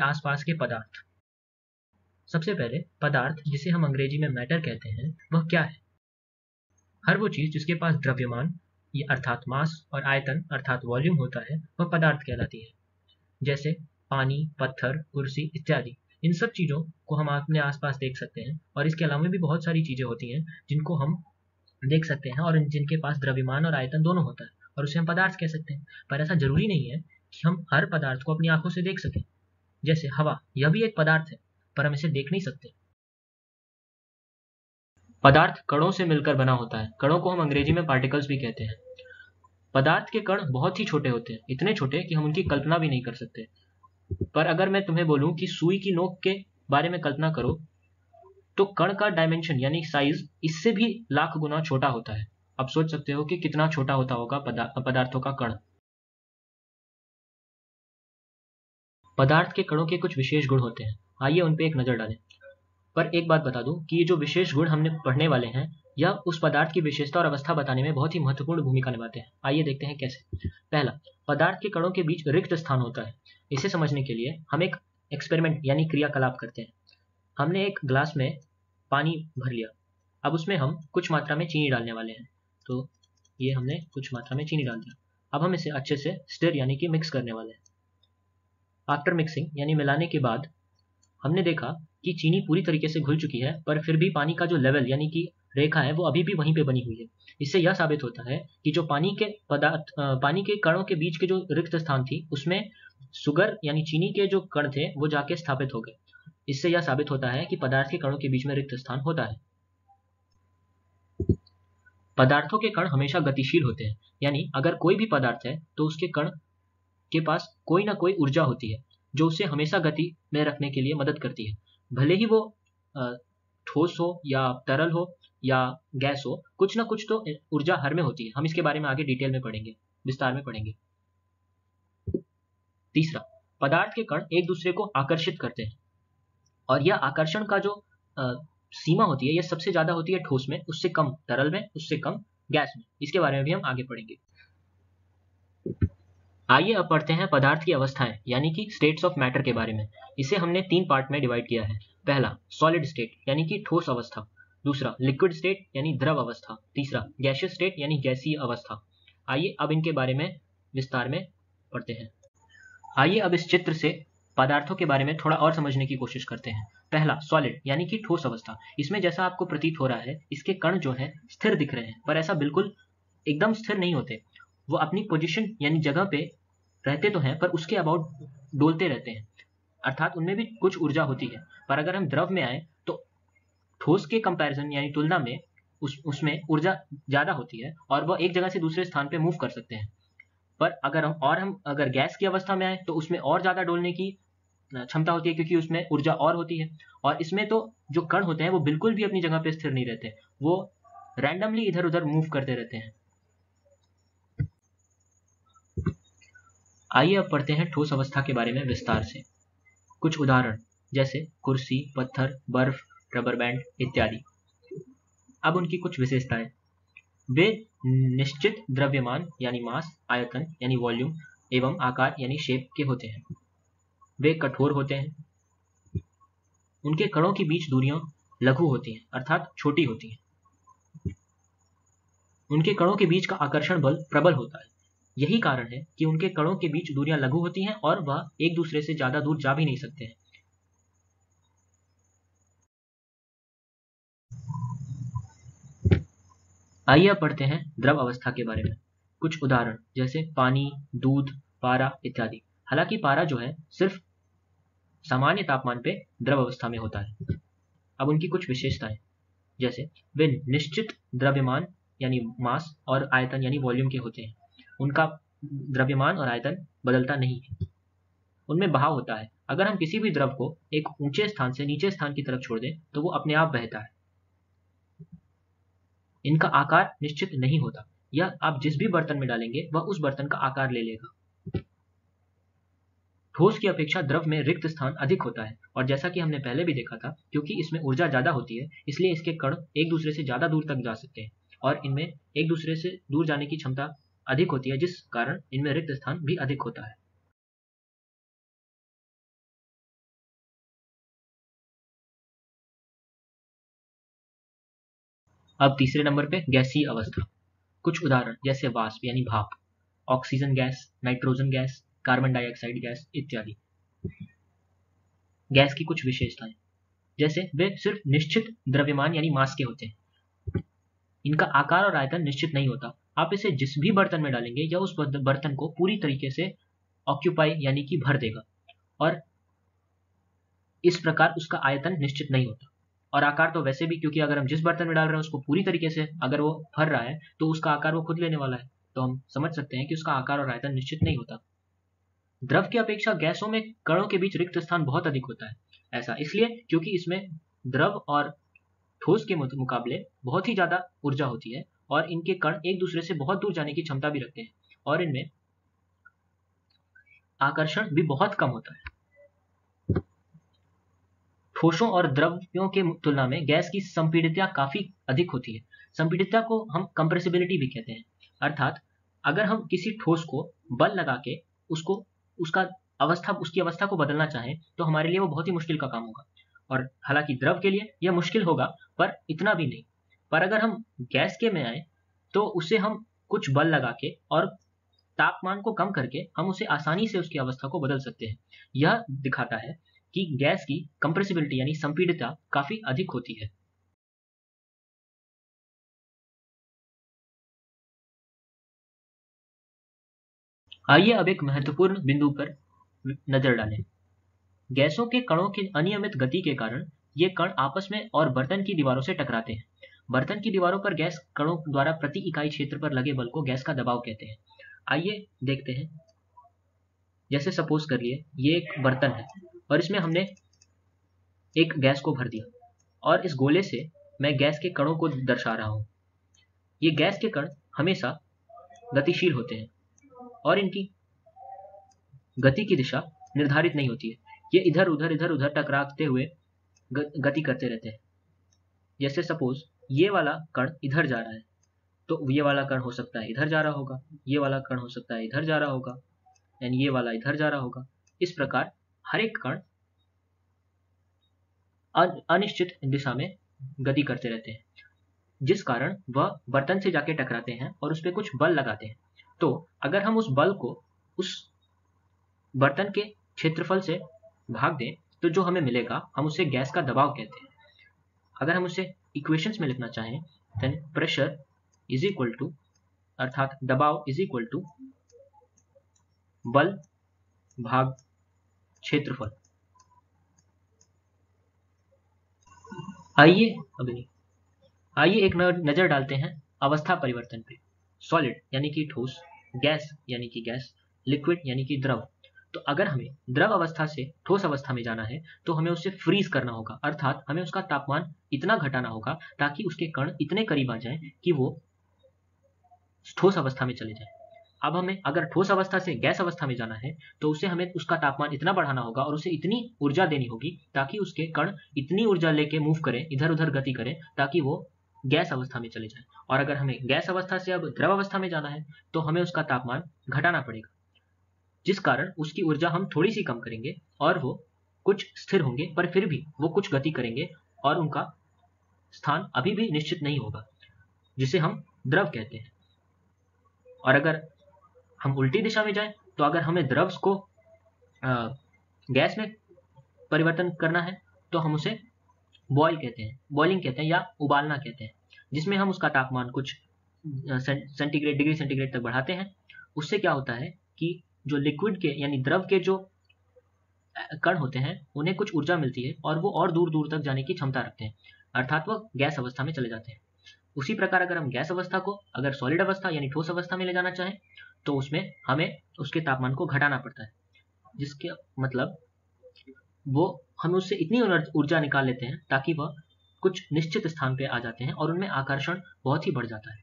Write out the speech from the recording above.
आसपास के पदार्थ। सबसे पहले पदार्थ, जिसे हम अंग्रेजी में मैटर कहते हैं, वह क्या है? हर वो चीज जिसके पास द्रव्यमान अर्थात मास और आयतन अर्थात वॉल्यूम होता है, वह पदार्थ कहलाती है। जैसे पानी, पत्थर, कुर्सी इत्यादि। इन सब चीजों को हम अपने आसपास देख सकते हैं और इसके अलावा भी बहुत सारी चीजें होती हैं जिनको हम देख सकते हैं और जिनके पास द्रव्यमान और आयतन दोनों होता है और उसे हम पदार्थ कह सकते हैं। पर ऐसा जरूरी नहीं है कि हम हर पदार्थ को अपनी आंखों से देख सकें। जैसे हवा, यह भी एक पदार्थ है पर हम इसे देख नहीं सकते। पदार्थ कणों से मिलकर बना होता है। कणों को हम अंग्रेजी में पार्टिकल्स भी कहते हैं। पदार्थ के कण बहुत ही छोटे होते हैं, इतने छोटे कि हम उनकी कल्पना भी नहीं कर सकते। पर अगर मैं तुम्हें बोलूं कि सुई की नोक के बारे में कल्पना करो, तो कण का डायमेंशन यानी साइज इससे भी लाख गुना छोटा होता है। अब सोच सकते हो कि कितना छोटा होता होगा पदार्थों का कण। पदार्थ के कणों के कुछ विशेष गुण होते हैं, आइए उन पे एक नजर डालें। पर एक बात बता दूं कि ये जो विशेष गुण हमने पढ़ने वाले हैं, यह उस पदार्थ की विशेषता और अवस्था बताने में बहुत ही महत्वपूर्ण भूमिका निभाते हैं। आइए देखते हैं कैसे। पहला, पदार्थ के कणों के बीच रिक्त स्थान होता है। इसे समझने के लिए हम एक एक्सपेरिमेंट यानी क्रियाकलाप करते हैं। हमने एक ग्लास में पानी भर लिया। अब उसमें हम कुछ मात्रा में चीनी डालने वाले हैं। तो ये हमने कुछ मात्रा में चीनी डाल दिया। अब हम इसे अच्छे से स्टिर यानी कि मिक्स करने वाले हैं। आफ्टर मिक्सिंग यानी मिलाने के बाद हमने देखा कि चीनी पूरी तरीके से घुल चुकी है, पर फिर भी पानी का जो लेवल यानी कि रेखा है वो अभी भी वहीं पे बनी हुई है। इससे यह साबित होता है कि जो पानी के कणों के बीच के जो रिक्त स्थान थी, उसमें सुगर यानी चीनी के जो कण थे वो जाके स्थापित हो गए। इससे यह साबित होता है कि पदार्थ के कणों के बीच में रिक्त स्थान होता है। पदार्थों के कण हमेशा गतिशील होते हैं, यानी अगर कोई भी पदार्थ है तो उसके कण के पास कोई ना कोई ऊर्जा होती है जो उसे हमेशा गति में रखने के लिए मदद करती है। भले ही वो ठोस हो या तरल हो या गैस हो, कुछ ना कुछ तो ऊर्जा हर में होती है। हम इसके बारे में आगे डिटेल में पढ़ेंगे, विस्तार में पढ़ेंगे। तीसरा, पदार्थ के कण एक दूसरे को आकर्षित करते हैं और यह आकर्षण का जो सीमा होती है, यह सबसे ज्यादा होती है ठोस में, उससे कम तरल में, उससे कम गैस में। इसके बारे में भी हम आगे पढ़ेंगे। आइए अब पढ़ते हैं पदार्थ की अवस्थाएं यानी कि स्टेट्स ऑफ मैटर के बारे में। इसे हमने 3 पार्ट में डिवाइड किया है। पहला, सॉलिड स्टेट यानी कि ठोस अवस्था। दूसरा, लिक्विड स्टेट यानी द्रव अवस्था। तीसरा, गैसियस स्टेट यानी गैसीय अवस्था। आइए अब इनके बारे में विस्तार में पढ़ते हैं। आइए अब इस चित्र से पदार्थों के बारे में थोड़ा और समझने की कोशिश करते हैं। पहला, सॉलिड यानी कि ठोस अवस्था। इसमें जैसा आपको प्रतीत हो रहा है, इसके कण जो हैं स्थिर दिख रहे हैं, पर ऐसा बिल्कुल एकदम स्थिर नहीं होते। वो अपनी पोजीशन यानी जगह पे रहते तो हैं, पर उसके अबाउट डोलते रहते हैं, अर्थात उनमें भी कुछ ऊर्जा होती है। पर अगर हम द्रव में आए तो ठोस के कंपैरिजन यानी तुलना में उसमें ऊर्जा ज्यादा होती है और वह एक जगह से दूसरे स्थान पे मूव कर सकते हैं। पर हम अगर गैस की अवस्था में आए तो उसमें और ज्यादा डोलने की क्षमता होती है, क्योंकि उसमें ऊर्जा और होती है। और इसमें तो जो कण होते हैं वो बिल्कुल भी अपनी जगह पे स्थिर नहीं रहते, वो रैंडमली इधर उधर मूव करते रहते हैं। आइए अब पढ़ते हैं ठोस अवस्था के बारे में विस्तार से। कुछ उदाहरण जैसे कुर्सी, पत्थर, बर्फ, रबर बैंड इत्यादि। अब उनकी कुछ विशेषताएं। वे निश्चित द्रव्यमान यानी मास, आयतन यानी वॉल्यूम एवं आकार यानी शेप के होते हैं। वे कठोर होते हैं। उनके कणों के बीच दूरियां लघु होती हैं अर्थात छोटी होती हैं। उनके कणों के बीच का आकर्षण बल प्रबल होता है। यही कारण है कि उनके कणों के बीच दूरियां लघु होती हैं और वह एक दूसरे से ज्यादा दूर जा भी नहीं सकते हैं। आइए अब पढ़ते हैं द्रव अवस्था के बारे में। कुछ उदाहरण जैसे पानी, दूध, पारा इत्यादि। हालांकि पारा जो है सिर्फ सामान्य तापमान पे द्रव अवस्था में होता है। अब उनकी कुछ विशेषताएं जैसे वे निश्चित द्रव्यमान यानी मास और आयतन यानी वॉल्यूम के होते हैं। उनका द्रव्यमान और आयतन बदलता नहीं है। उनमें बहाव होता है। अगर हम किसी भी द्रव को एक ऊंचे स्थान से नीचे स्थान की तरफ छोड़ दें तो वो अपने आप बहता है। इनका आकार निश्चित नहीं होता, यह आप जिस भी बर्तन में डालेंगे वह उस बर्तन का आकार ले लेगा। ठोस की अपेक्षा द्रव में रिक्त स्थान अधिक होता है और जैसा कि हमने पहले भी देखा था, क्योंकि इसमें ऊर्जा ज्यादा होती है इसलिए इसके कण एक दूसरे से ज्यादा दूर तक जा सकते हैं और इनमें एक दूसरे से दूर जाने की क्षमता अधिक होती है, जिस कारण इनमें रिक्त स्थान भी अधिक होता है। अब तीसरे नंबर पे गैसीय अवस्था। कुछ उदाहरण जैसे वाष्प यानी भाप, oxygen gas, nitrogen gas, carbon dioxide gas इत्यादि। गैस की कुछ विशेषताएं, जैसे वे सिर्फ निश्चित द्रव्यमान यानी मास के होते हैं। इनका आकार और आयतन निश्चित नहीं होता। आप इसे जिस भी बर्तन में डालेंगे या उस बर्तन को पूरी तरीके से ऑक्यूपाई यानी कि भर देगा, और इस प्रकार उसका आयतन निश्चित नहीं होता। और आकार तो वैसे भी, क्योंकि अगर हम जिस बर्तन में डाल रहे हैं उसको पूरी तरीके से अगर वो भर रहा है तो उसका आकार वो खुद लेने वाला है, तो हम समझ सकते हैं कि उसका आकार और आयतन निश्चित नहीं होता। द्रव की अपेक्षा गैसों में कणों के बीच रिक्त स्थान बहुत अधिक होता है। ऐसा इसलिए क्योंकि इसमें द्रव और ठोस के मुकाबले बहुत ही ज्यादा ऊर्जा होती है, और इनके कण एक दूसरे से बहुत दूर जाने की क्षमता भी रखते हैं, और इनमें आकर्षण भी बहुत कम होता है। ठोसों और द्रव्यों के तुलना में गैस की संपीडितता काफी अधिक होती है। संपीडितता को हम कंप्रेसिबिलिटी भी कहते हैं, अर्थात अगर हम किसी ठोस को बल लगा के उसकी अवस्था को बदलना चाहें तो हमारे लिए वो बहुत ही मुश्किल का काम होगा। और हालांकि द्रव के लिए यह मुश्किल होगा, पर इतना भी नहीं। पर अगर हम गैस के में आए तो उसे हम कुछ बल लगा के और तापमान को कम करके हम उसे आसानी से उसकी अवस्था को बदल सकते हैं। यह दिखाता है कि गैस की कंप्रेसिबिलिटी यानी संपीडितता काफी अधिक होती है। आइए अब एक महत्वपूर्ण बिंदु पर नजर डालें। गैसों के कणों की अनियमित गति के कारण ये कण आपस में और बर्तन की दीवारों से टकराते हैं। बर्तन की दीवारों पर गैस कणों द्वारा प्रति इकाई क्षेत्र पर लगे बल को गैस का दबाव कहते हैं। आइए देखते हैं। जैसे सपोज करिए ये एक बर्तन है और इसमें हमने एक गैस को भर दिया, और इस गोले से मैं गैस के कणों को दर्शा रहा हूं। ये गैस के कण हमेशा गतिशील होते हैं और इनकी गति की दिशा निर्धारित नहीं होती है। ये इधर उधर टकराते हुए गति करते रहते हैं। जैसे सपोज ये वाला कण इधर जा रहा है, तो ये वाला कण हो सकता है इधर जा रहा होगा, ये वाला कण हो सकता है इधर जा रहा होगा, यानी ये वाला इधर जा रहा होगा। इस प्रकार हर एक कण अनिश्चित दिशा में गति करते रहते हैं, जिस कारण वह बर्तन से जाके टकराते हैं और उस पर कुछ बल लगाते हैं। तो अगर हम उस बल को उस बर्तन के क्षेत्रफल से भाग दें तो जो हमें मिलेगा हम उसे गैस का दबाव कहते हैं। अगर हम उसे इक्वेशंस में लिखना चाहें, then pressure is equal to, अर्थात दबाव इज इक्वल टू बल भाग क्षेत्रफल। आइए एक नजर डालते हैं अवस्था परिवर्तन पे। सॉलिड यानी कि ठोस, गैस यानी कि गैस, लिक्विड यानी कि द्रव। तो अगर हमें द्रव अवस्था से ठोस अवस्था में जाना है तो हमें उसे फ्रीज करना होगा, अर्थात हमें उसका तापमान इतना घटाना होगा ताकि उसके कण इतने करीब आ जाएं कि वो ठोस अवस्था में चले जाएं। अब हमें अगर ठोस अवस्था से गैस अवस्था में जाना है तो उसे हमें उसका तापमान इतना बढ़ाना होगा और उसे इतनी ऊर्जा देनी होगी ताकि उसके कण इतनी ऊर्जा लेके मूव करें, इधर उधर गति करें, ताकि वो गैस अवस्था में चले जाए। और अगर हमें गैस अवस्था से अब द्रव अवस्था में जाना है तो हमें उसका तापमान घटाना पड़ेगा, जिस कारण उसकी ऊर्जा हम थोड़ी सी कम करेंगे और वो कुछ स्थिर होंगे, पर फिर भी वो कुछ गति करेंगे और उनका स्थान अभी भी निश्चित नहीं होगा, जिसे हम द्रव कहते हैं। और अगर हम उल्टी दिशा में जाएं तो अगर हमें द्रव को गैस में परिवर्तन करना है तो हम उसे बॉइलिंग कहते हैं या उबालना कहते हैं, जिसमें हम उसका तापमान कुछ डिग्री सेंटीग्रेड तक बढ़ाते हैं। उससे क्या होता है कि जो लिक्विड के यानी द्रव के जो कण होते हैं उन्हें कुछ ऊर्जा मिलती है और वो और दूर दूर तक जाने की क्षमता रखते हैं, अर्थात वो गैस अवस्था में चले जाते हैं। उसी प्रकार अगर हम गैस अवस्था को अगर सॉलिड अवस्था यानी ठोस अवस्था में ले जाना चाहें तो उसमें हमें उसके तापमान को घटाना पड़ता है, जिसके मतलब वो हम उससे इतनी ऊर्जा निकाल लेते हैं ताकि वह कुछ निश्चित स्थान पे आ जाते हैं और उनमें आकर्षण बहुत ही बढ़ जाता है।